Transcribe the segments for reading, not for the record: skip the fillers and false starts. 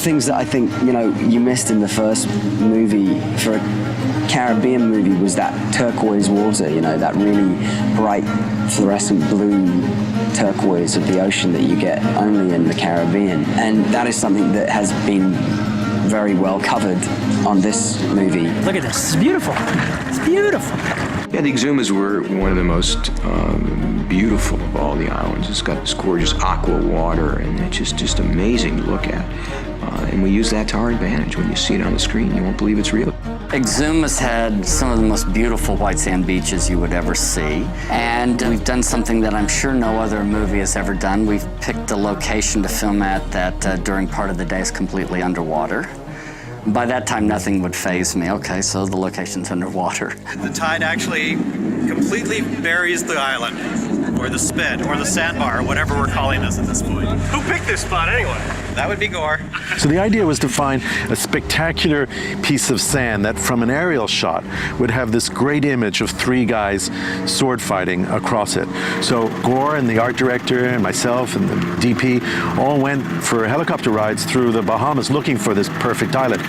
things that I think, you missed in the first movie for a Caribbean movie was that turquoise water, that really bright fluorescent blue turquoise of the ocean that you get only in the Caribbean. And that is something that has been very well covered on this movie. Look at this, it's beautiful. It's beautiful. Yeah, the Exumas were one of the most beautiful of all the islands. It's got this gorgeous aqua water, and it's just amazing to look at. And we use that to our advantage. When you see it on the screen, you won't believe it's real. Exumas had some of the most beautiful white sand beaches you would ever see. And we've done something that I'm sure no other movie has ever done. We've picked a location to film at that during part of the day is completely underwater. By that time, nothing would faze me. Okay, so the location's underwater. The tide actually completely buries the island, or the spit, or the sandbar, or whatever we're calling this at this point. Who picked this spot anyway? That would be Gore. So the idea was to find a spectacular piece of sand that from an aerial shot would have this great image of three guys sword fighting across it. So Gore and the art director and myself and the DP all went for helicopter rides through the Bahamas looking for this perfect island.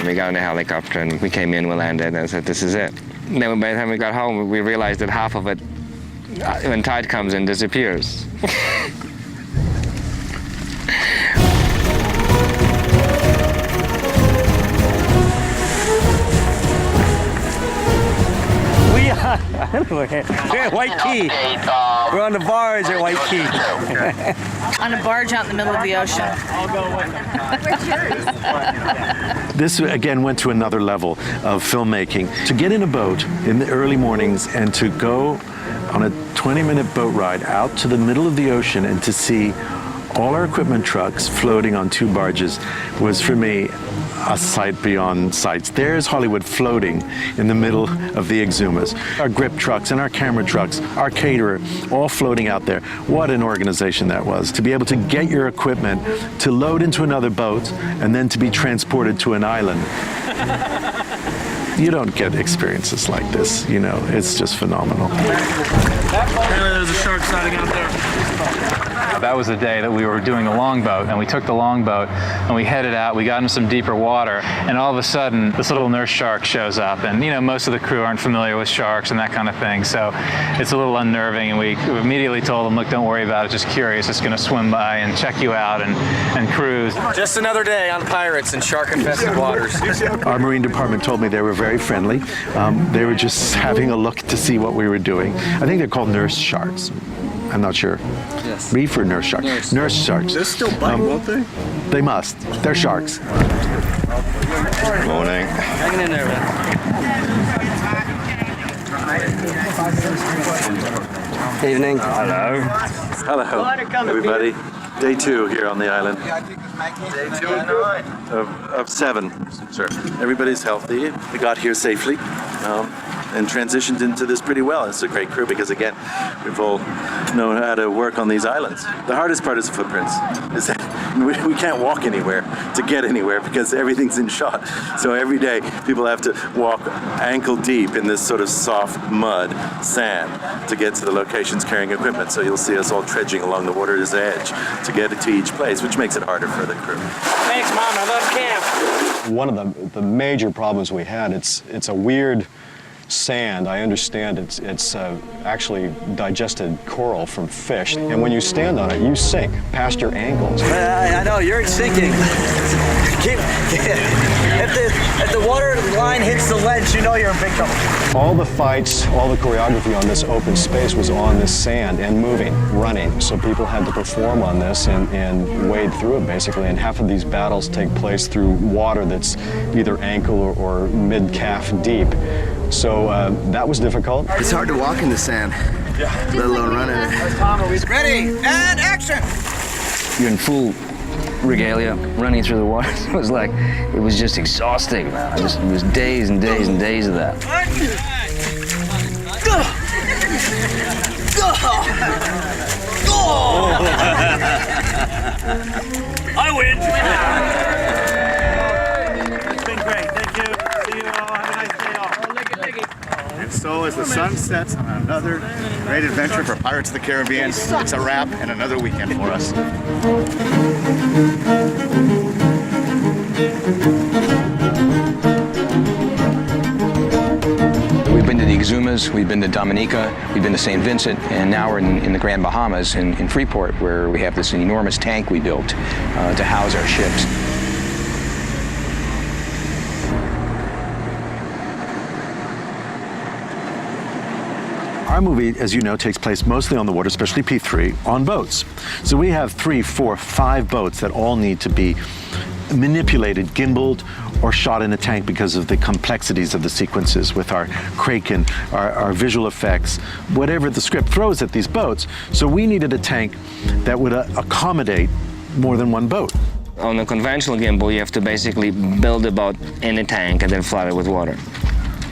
We got in a helicopter and we came in, we landed, and I said, this is it. And then by the time we got home, we realized that half of it, when tide comes in, disappears. We're at White Key. We're on the barge at White Key. On a barge out in the middle of the ocean. This, again, went to another level of filmmaking. To get in a boat in the early mornings and to go on a 20-minute boat ride out to the middle of the ocean and to see all our equipment trucks floating on two barges was, for me, a sight beyond sights. There's Hollywood floating in the middle of the Exumas. Our grip trucks and our camera trucks, our caterer, all floating out there. What an organization that was. To be able to get your equipment, to load into another boat, and then to be transported to an island. You don't get experiences like this, it's just phenomenal. There's a shark sighting out there. That was the day that we were doing the longboat, and we took the longboat and we headed out. We got into some deeper water, and all of a sudden this little nurse shark shows up, and most of the crew aren't familiar with sharks and that kind of thing, so it's a little unnerving, and we immediately told them, look, don't worry about it, just curious, it's going to swim by and check you out and cruise. Just another day on pirates in shark-infested waters. Our Marine Department told me they were very friendly. They were just having a look to see what we were doing. I think they're called nurse sharks. I'm not sure. Yes. Reef or nurse sharks? Nurse sharks. They'll still bite, won't they? They must. They're sharks. Morning. Hanging in there, man. Evening. Hello. Hello, everybody. Day 2 here on the island. Day 2 of 7. Sure. Everybody's healthy. We got here safely. And transitioned into this pretty well. It's a great crew because, again, we've all known how to work on these islands. The hardest part is the footprints. Is that we can't walk anywhere to get anywhere because everything's in shot. So every day people have to walk ankle deep in this sort of soft mud, sand, to get to the locations carrying equipment. So you'll see us all trudging along the water's edge to get to each place, which makes it harder for the crew. Thanks, Mom. I love camp. One of the major problems we had, it's a weird sand. I understand it's actually digested coral from fish, and when you stand on it, you sink past your ankles. I know, you're sinking. If the water line hits the ledge, you know you're in big trouble. All the fights, all the choreography on this open space was on this sand and moving, running. So people had to perform on this and wade through it, basically. And half of these battles take place through water that's either ankle or mid-calf deep. So that was difficult. It's hard to walk in the sand, let alone run in it. Ready, and action! You're in full regalia, running through the water. It was just exhausting, man. It was days and days and days of that. I win! It's been great. Thank you. See you all. Have a nice day off. It's so So as the sun sets on another great adventure for Pirates of the Caribbean, it's a wrap and another weekend for us. We've been to the Exumas, we've been to Dominica, we've been to St. Vincent, and now we're in the Grand Bahamas in Freeport, where we have this enormous tank we built to house our ships. Our movie, as you know, takes place mostly on the water, especially P3, on boats. So we have 3, 4, 5 boats that all need to be manipulated, gimbaled, or shot in a tank because of the complexities of the sequences with our kraken, our visual effects, whatever the script throws at these boats. So we needed a tank that would accommodate more than one boat. On a conventional gimbal, you have to basically build a boat in a tank and then flood it with water.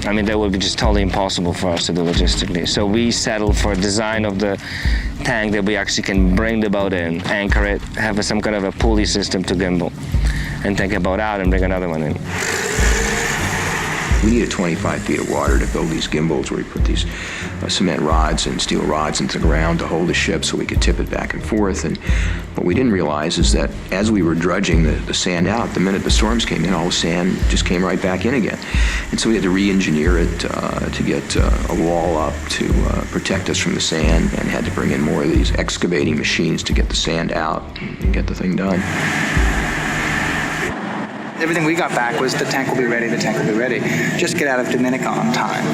I mean, that would be just totally impossible for us to do logistically. So we settled for a design of the tank that we actually can bring the boat in, anchor it, have some kind of a pulley system to gimbal, and take a boat out and bring another one in. We needed 25 feet of water to build these gimbals where we put these cement rods and steel rods into the ground to hold the ship so we could tip it back and forth. And what we didn't realize is that as we were dredging the sand out, the minute the storms came in, all the sand just came right back in again. And so we had to re-engineer it to get a wall up to protect us from the sand, and had to bring in more of these excavating machines to get the sand out and get the thing done. Everything we got back was the tank will be ready, the tank will be ready. Just get out of Dominica on time.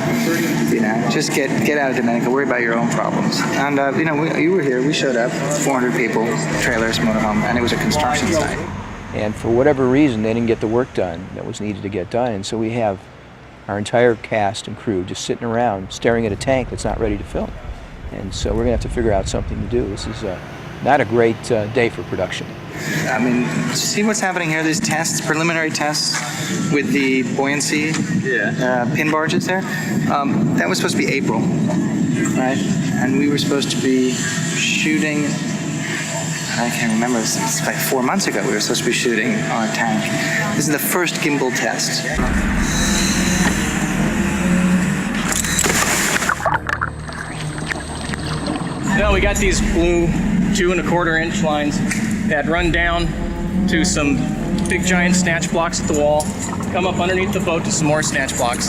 You know, just get out of Dominica, worry about your own problems. And, you know, you were here, we showed up, 400 people, trailers, motorhome, and it was a construction site. And for whatever reason, they didn't get the work done that was needed to get done. And so we have our entire cast and crew just sitting around staring at a tank that's not ready to film. And so we're going to have to figure out something to do. This is not a great day for production. I mean, see what's happening here? These tests, preliminary tests with the buoyancy pin barges there. That was supposed to be April, right? And we were supposed to be shooting, I can't remember, it's like 4 months ago we were supposed to be shooting on a tank. This is the first gimbal test. No, we got these blue 2 1/4 inch lines that run down to some big giant snatch blocks at the wall, come up underneath the boat to some more snatch blocks.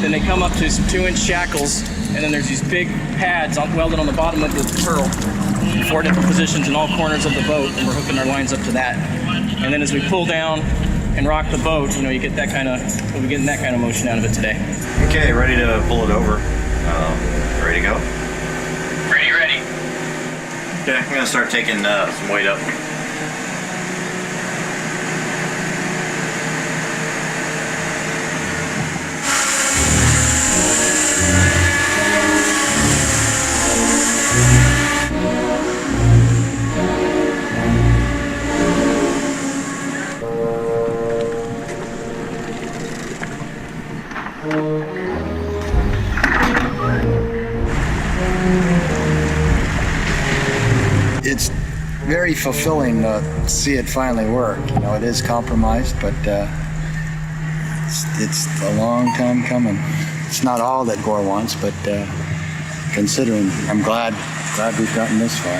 Then they come up to some 2-inch shackles, and then there's these big pads welded on the bottom of the purl, 4 different positions in all corners of the boat, and we're hooking our lines up to that. And then as we pull down and rock the boat, you know, you get that kind of, we'll be getting that kind of motion out of it today. Okay, ready to pull it over. Ready to go? Ready. Okay, I'm gonna start taking some weight up. It's very fulfilling to see it finally work. You know, it is compromised, but it's a long time coming. It's not all that Gore wants, but considering, I'm glad we've gotten this far.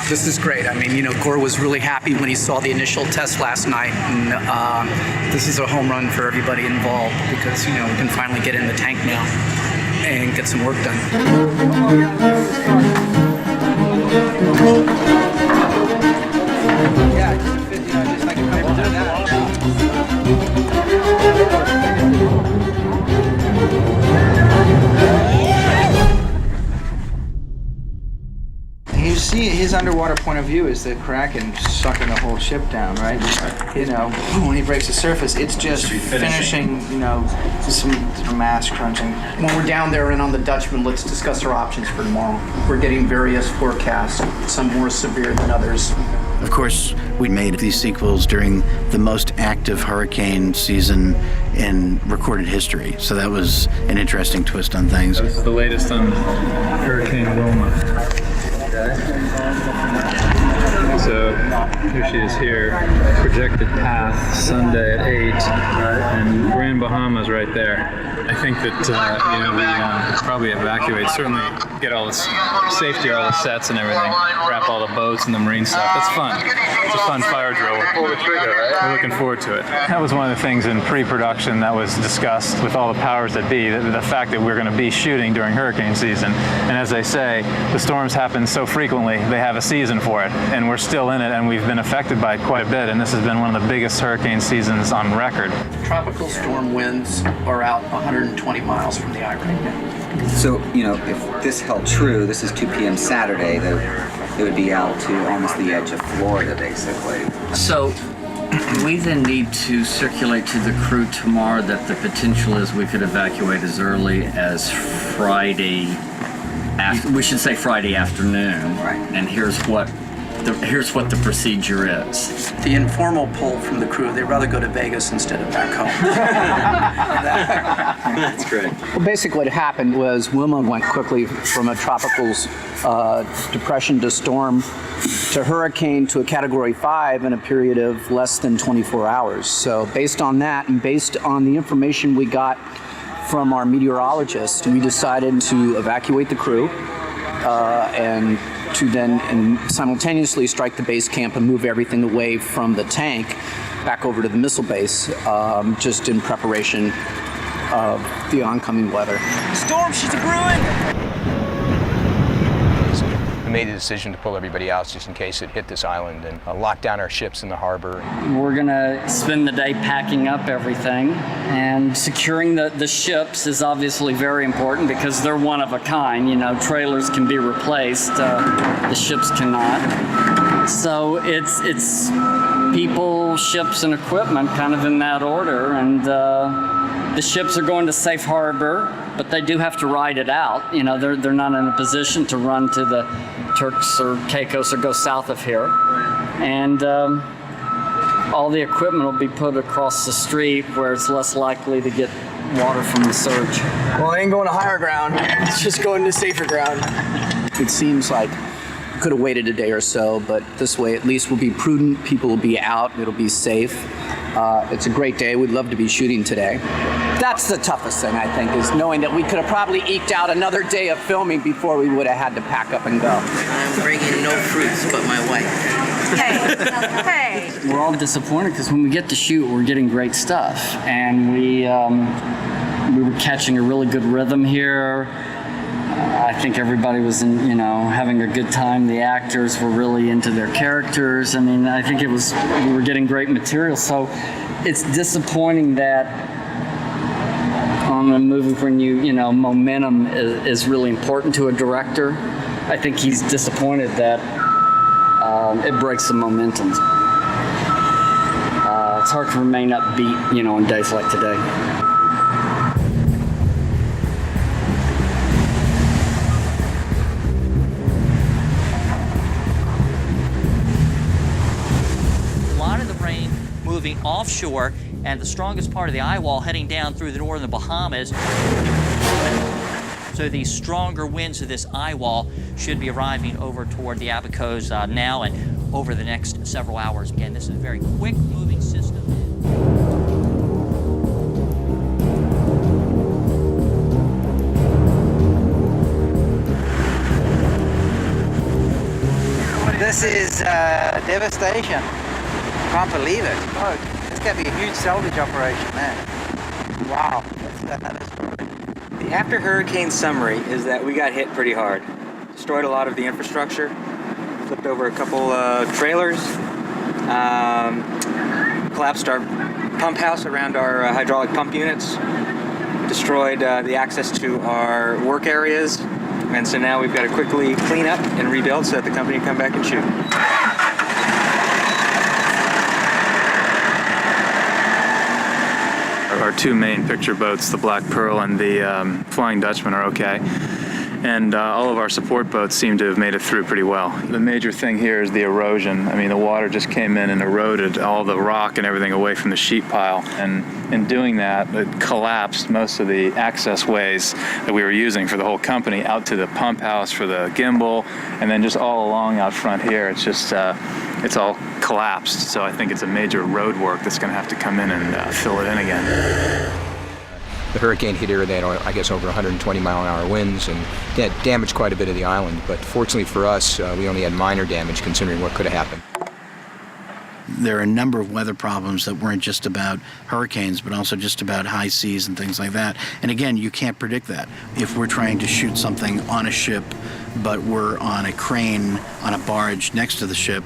This is great. I mean, you know, Gore was really happy when he saw the initial test last night, and this is a home run for everybody involved because, you know, we can finally get in the tank now and get some work done. Yeah, just like a couple of that. You see his underwater point of view is the Kraken sucking the whole ship down, right? You know, when he breaks the surface, it's just finishing, you know, some mass crunching. When we're down there and on the Dutchman, let's discuss our options for tomorrow. We're getting various forecasts, some more severe than others. Of course, we made these sequels during the most active hurricane season in recorded history, so that was an interesting twist on things. This is the latest on Hurricane Wilma. So here she is here, projected path, Sunday at 8, and we're in Bahamas right there. I think that we probably evacuate, certainly get all this safety, all the sets and everything, wrap all the boats and the marine stuff. That's fun. It's a fun fire drill. We're looking forward to it. That was one of the things in pre-production that was discussed with all the powers that be, the fact that we're going to be shooting during hurricane season. And as they say, the storms happen so frequently, they have a season for it. And we're still in it, and we've been affected by it quite a bit. And this has been one of the biggest hurricane seasons on record. Tropical storm winds are out 120 miles from the eye right now. So, if this held true, this is 2 p.m. Saturday, it would be out to almost the edge of Florida, basically. So we then need to circulate to the crew tomorrow that the potential is we could evacuate as early as Friday. We should say Friday afternoon. Right. And here's what the procedure is. The informal pull from the crew, they'd rather go to Vegas instead of back home. That's great. Well, basically what happened was Wilma went quickly from a tropical depression to storm to hurricane to a Category 5 in a period of less than 24 hours. So based on that and based on the information we got from our meteorologist, we decided to evacuate the crew and to then simultaneously strike the base camp and move everything away from the tank back over to the missile base, just in preparation of the oncoming weather. Storm, she's a brewing! We made the decision to pull everybody out just in case it hit this island and lock down our ships in the harbor. We're gonna spend the day packing up everything, and securing the ships is obviously very important because they're one of a kind. Trailers can be replaced, the ships cannot. So it's people, ships, and equipment kind of in that order, and the ships are going to safe harbor, but they do have to ride it out. They're not in a position to run to the Turks or Caicos or go south of here. And all the equipment will be put across the street where it's less likely to get water from the surge. Well, it ain't going to higher ground. It's just going to safer ground. It seems like we could have waited a day or so, but this way at least we'll be prudent. People will be out. It'll be safe. It's a great day. We'd love to be shooting today. That's the toughest thing, I think, is knowing that we could have probably eked out another day of filming before we would have had to pack up and go. I'm bringing no fruits but my wife. Hey. We're all disappointed because when we get to shoot, we're getting great stuff. And we were catching a really good rhythm here. I think everybody was having a good time. The actors were really into their characters. I think we were getting great material. So it's disappointing that on a movie when momentum is really important to a director. I think he's disappointed that it breaks the momentum. It's hard to remain upbeat, on days like today. Moving offshore, and the strongest part of the eye wall heading down through the northern Bahamas. So the stronger winds of this eye wall should be arriving over toward the Abacos now and over the next several hours. Again, this is a very quick moving system. This is devastation. Can't believe it. Oh, it's going to be a huge salvage operation there. Wow. The after hurricane summary is that we got hit pretty hard. Destroyed a lot of the infrastructure, flipped over a couple trailers, collapsed our pump house around our hydraulic pump units, destroyed the access to our work areas, and so now we've got to quickly clean up and rebuild so that the company can come back and shoot. Our two main picture boats, the Black Pearl and the Flying Dutchman, are okay. And all of our support boats seem to have made it through pretty well. The major thing here is the erosion. The water just came in and eroded all the rock and everything away from the sheet pile. And in doing that, it collapsed most of the access ways that we were using for the whole company out to the pump house for the gimbal, and then just all along out front here. It's just it's all collapsed. So I think it's a major road work that's going to have to come in and fill it in again. The hurricane hit here, they had, I guess, over 120-mile-an-hour winds, and that damaged quite a bit of the island. But fortunately for us, we only had minor damage considering what could have happened. There are a number of weather problems that weren't just about hurricanes, but also just about high seas and things like that. And again, you can't predict that. If we're trying to shoot something on a ship, but we're on a crane on a barge next to the ship,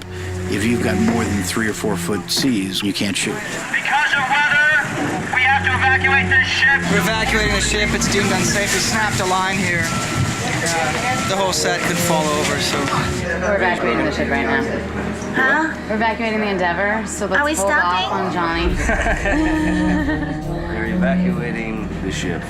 if you've got more than 3 or 4 foot seas, you can't shoot. Because of weather, we have to evacuate this ship. We're evacuating the ship. It's deemed unsafe. We snapped a line here. The whole set could fall over, so... We're evacuating the ship right now. Huh? We're evacuating the Endeavor, so let's Are we hold stopping? off on Johnny. We're evacuating the ship.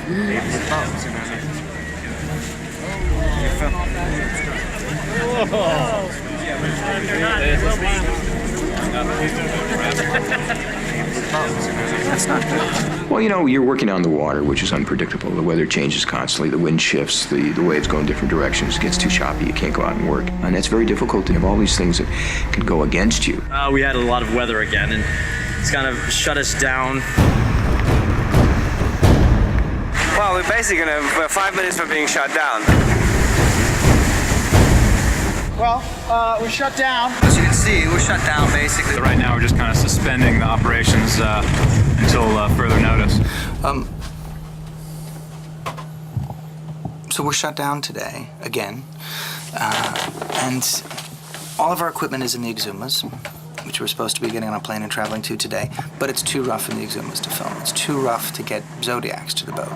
That's not good. Well, you know, you're working on the water, which is unpredictable. The weather changes constantly. The wind shifts. The waves go in different directions. It gets too choppy. You can't go out and work. And it's very difficult to have all these things that can go against you. We had a lot of weather again, and it's kind of shut us down. Well, we're 5 minutes from being shut down. Well, we're shut down. As you can see, we're shut down basically. So right now we're just kind of suspending the operations until further notice. So we're shut down today, again. And all of our equipment is in the Exumas, which we're supposed to be getting on a plane and traveling to today, but it's too rough in the Exumas to film. It's too rough to get Zodiacs to the boat.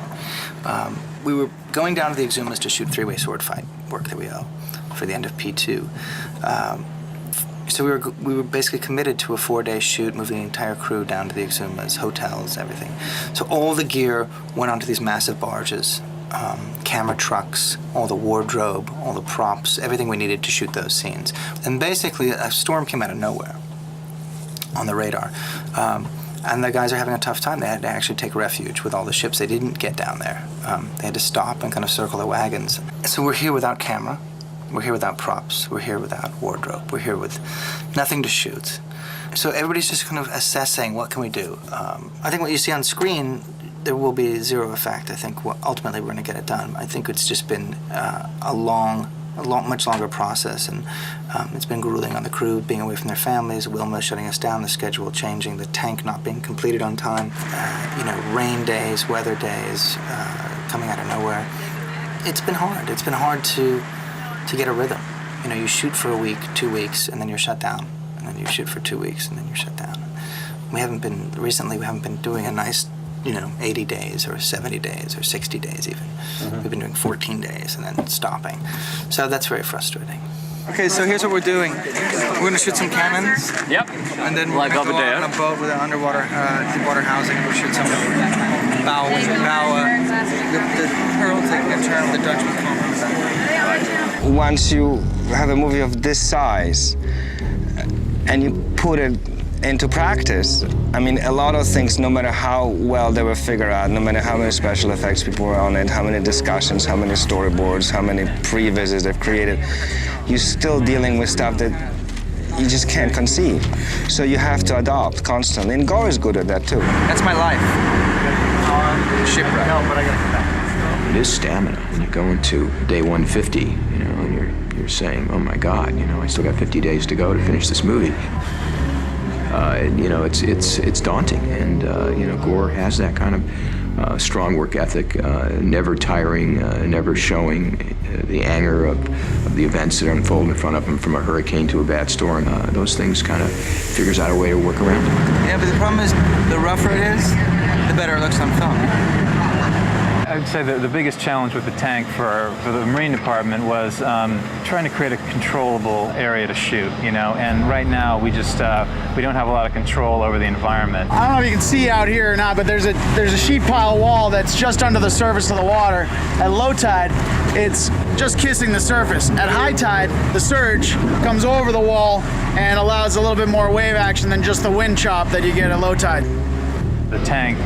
We were going down to the Exumas to shoot three-way sword fight work that we owe for the end of P2. So we were basically committed to a 4-day shoot, moving the entire crew down to the Exumas, hotels, everything. So all the gear went onto these massive barges, camera trucks, all the wardrobe, all the props, everything we needed to shoot those scenes. And basically a storm came out of nowhere on the radar. And the guys are having a tough time. They had to actually take refuge with all the ships. They didn't get down there. They had to stop and kind of circle their wagons. So we're here without camera. We're here without props. We're here without wardrobe. We're here with nothing to shoot. So everybody's just kind of assessing, what can we do? I think what you see on screen, there will be zero effect. I think ultimately we're going to get it done. I think it's just been much longer process, and it's been grueling on the crew, being away from their families, Wilma shutting us down, the schedule changing, the tank not being completed on time, rain days, weather days, coming out of nowhere. It's been hard. It's been hard to get a rhythm. You shoot for a week, 2 weeks, and then you're shut down. And then you shoot for 2 weeks, and then you're shut down. Recently we haven't been doing a nice, 80 days or 70 days or 60 days even. Mm-hmm. We've been doing 14 days and then stopping. So that's very frustrating. Okay, so here's what we're doing. We're going to shoot some cannons. Yep. And then we're going to go on a boat with an underwater, deep water housing, and we'll shoot some bow, the hurl taking a turn with the Dutch with Once you have a movie of this size and you put it into practice, I mean, a lot of things, no matter how well they were figured out, no matter how many special effects people were on it, how many discussions, how many storyboards, how many pre-visits they've created, you're still dealing with stuff that you just can't conceive. So you have to adopt constantly, and Gore is good at that too. That's my life. Shipwreck. No, but I gotta come back. It is stamina. When you go into day 150, and you're saying, oh my God, I still got 50 days to go to finish this movie. It's daunting, and Gore has that kind of strong work ethic, never tiring, never showing the anger of the events that unfold in front of him, from a hurricane to a bad storm. Those things kind of figures out a way to work around them. Yeah, but the problem is, the rougher it is, the better it looks on film. I would say that the biggest challenge with the tank for the Marine Department was trying to create a controllable area to shoot, and right now we just we don't have a lot of control over the environment. I don't know if you can see out here or not, but there's a sheet pile wall that's just under the surface of the water. At low tide, it's just kissing the surface. At high tide, the surge comes over the wall and allows a little bit more wave action than just the wind chop that you get at low tide. The tank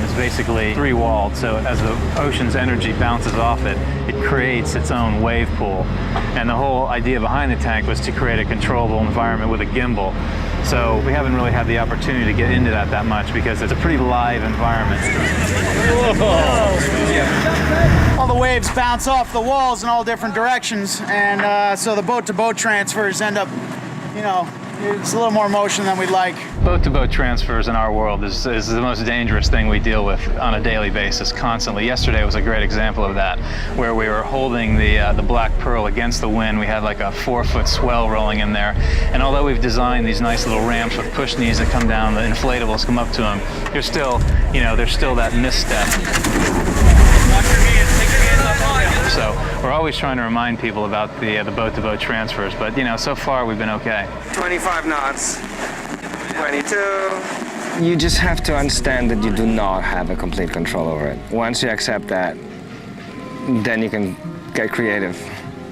is basically three-walled, so as the ocean's energy bounces off it, it creates its own wave pool. And the whole idea behind the tank was to create a controllable environment with a gimbal. So we haven't really had the opportunity to get into that much because it's a pretty live environment. All the waves bounce off the walls in all different directions, and so the boat-to-boat transfers end up, you know, it's a little more motion than we'd like. Boat-to-boat transfers in our world is the most dangerous thing we deal with on a daily basis, constantly. Yesterday was a great example of that, where we were holding the Black Pearl against the wind. We had like a 4-foot swell rolling in there, and although we've designed these nice little ramps with push knees that come down, the inflatables come up to them, there's still that misstep. So we're always trying to remind people about the boat-to-boat transfers, but so far we've been okay. 25 knots, 22. You just have to understand that you do not have a complete control over it. Once you accept that, then you can get creative.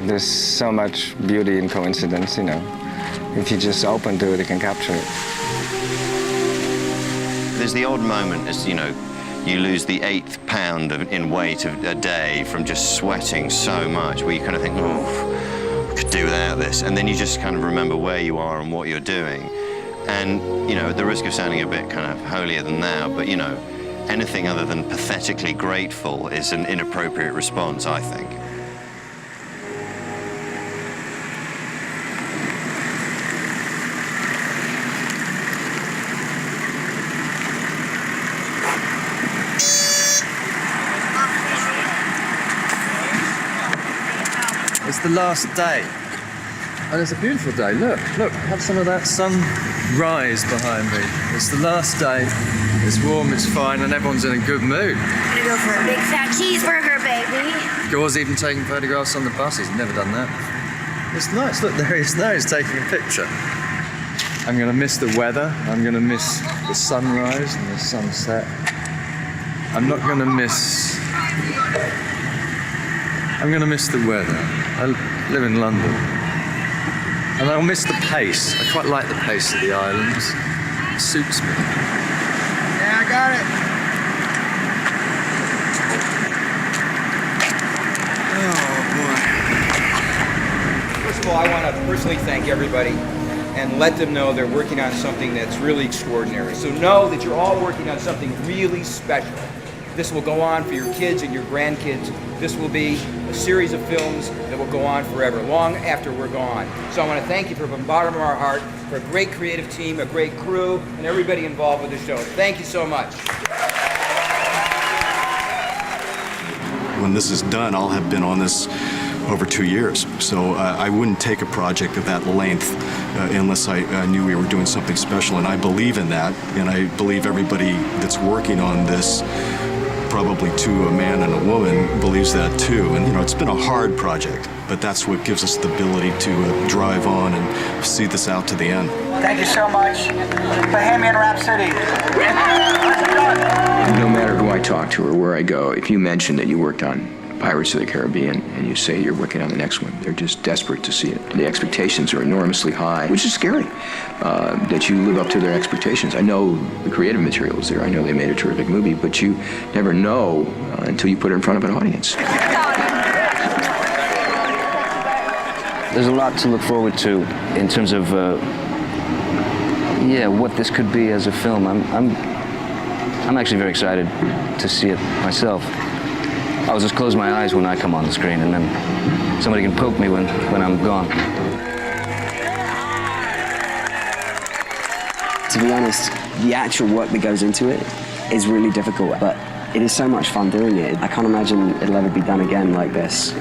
There's so much beauty in coincidence, If you're just open to it, you can capture it. There's the odd moment as, you lose the 1/8 pound in weight a day from just sweating so much, where you kind of think, oh, I could do without this. And then you just kind of remember where you are and what you're doing. And, at the risk of sounding a bit kind of holier than thou, but, anything other than pathetically grateful is an inappropriate response, I think. It's the last day, and it's a beautiful day. Look, have some of that sun rise behind me. It's the last day, it's warm, it's fine, and everyone's in a good mood. I'm gonna go for a big fat cheeseburger, baby. Gore's even taking photographs on the bus, he's never done that. It's nice, look, there he is now, he's taking a picture. I'm gonna miss the weather, I'm gonna miss the sunrise and the sunset. I'm not gonna miss... I'm going to miss the weather. I live in London. And I'll miss the pace. I quite like the pace of the islands. It suits me. Yeah, I got it. Oh, boy. First of all, I want to personally thank everybody and let them know they're working on something that's really extraordinary. So know that you're all working on something really special. This will go on for your kids and your grandkids. This will be a series of films that will go on forever, long after we're gone. So I want to thank you from the bottom of our heart for a great creative team, a great crew, and everybody involved with the show. Thank you so much. When this is done, I'll have been on this over 2 years. So I wouldn't take a project of that length unless I knew we were doing something special. And I believe in that. And I believe everybody that's working on this, probably to a man and a woman, believes that too. And it's been a hard project, but that's what gives us the ability to drive on and see this out to the end. Thank you so much. Bohemian Rhapsody. No matter who I talk to or where I go, if you mention that you worked on Pirates of the Caribbean and you say you're working on the next one, they're just desperate to see it. The expectations are enormously high, which is scary, that you live up to their expectations. I know the creative material is there. I know they made a terrific movie, but you never know until you put it in front of an audience. There's a lot to look forward to in terms of, what this could be as a film. I'm actually very excited to see it myself. I'll just close my eyes when I come on the screen, and then somebody can poke me when I'm gone. To be honest, the actual work that goes into it is really difficult, but it is so much fun doing it. I can't imagine it'll ever be done again like this.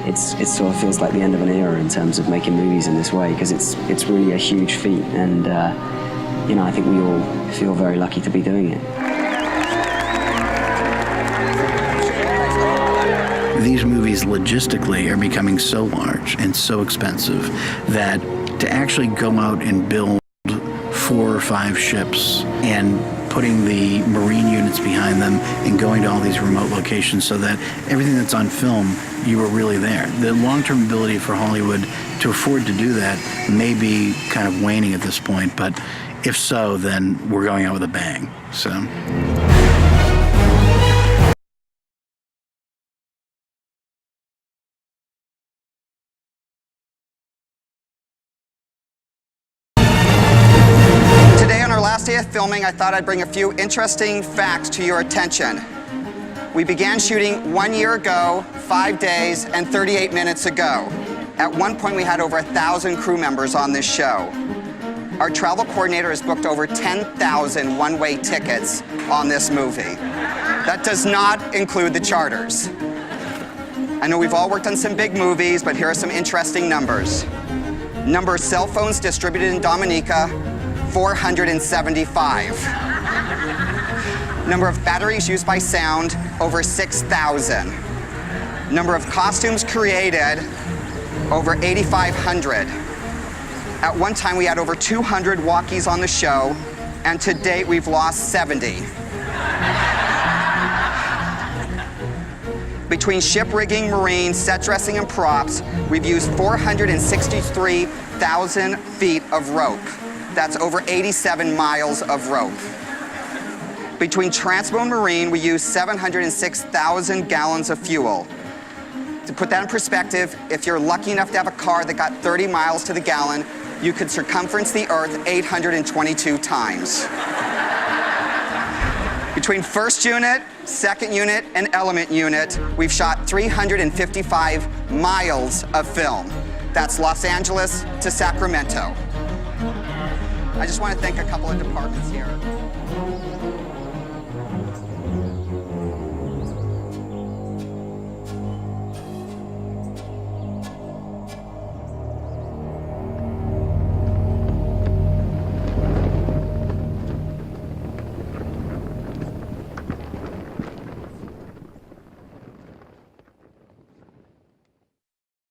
It sort of feels like the end of an era in terms of making movies in this way, because it's really a huge feat, and I think we all feel very lucky to be doing it. These movies logistically are becoming so large and so expensive that to actually go out and build 4 or 5 ships and putting the marine units behind them and going to all these remote locations so that everything that's on film, you were really there. The long-term ability for Hollywood to afford to do that may be kind of waning at this point, but If so, then we're going out with a bang. So. Today on our last day of filming, I thought I'd bring a few interesting facts to your attention. We began shooting 1 year ago, 5 days, and 38 minutes ago. At one point, we had over 1,000 crew members on this show. Our travel coordinator has booked over 10,000 one-way tickets on this movie. That does not include the charters. I know we've all worked on some big movies, but here are some interesting numbers. Number of cell phones distributed in Dominica, 475. Number of batteries used by sound, over 6,000. Number of costumes created, over 8,500. At one time, we had over 200 walkies on the show, and to date, we've lost 70. Between ship rigging, marine, set dressing, and props, we've used 463,000 feet of rope. That's over 87 miles of rope. Between Transpo and Marine, we use 706,000 gallons of fuel. To put that in perspective, if you're lucky enough to have a car that got 30 miles to the gallon, you could circumference the Earth 822 times. Between first unit, second unit, and element unit, we've shot 355 miles of film. That's Los Angeles to Sacramento. I just want to thank a couple of departments here.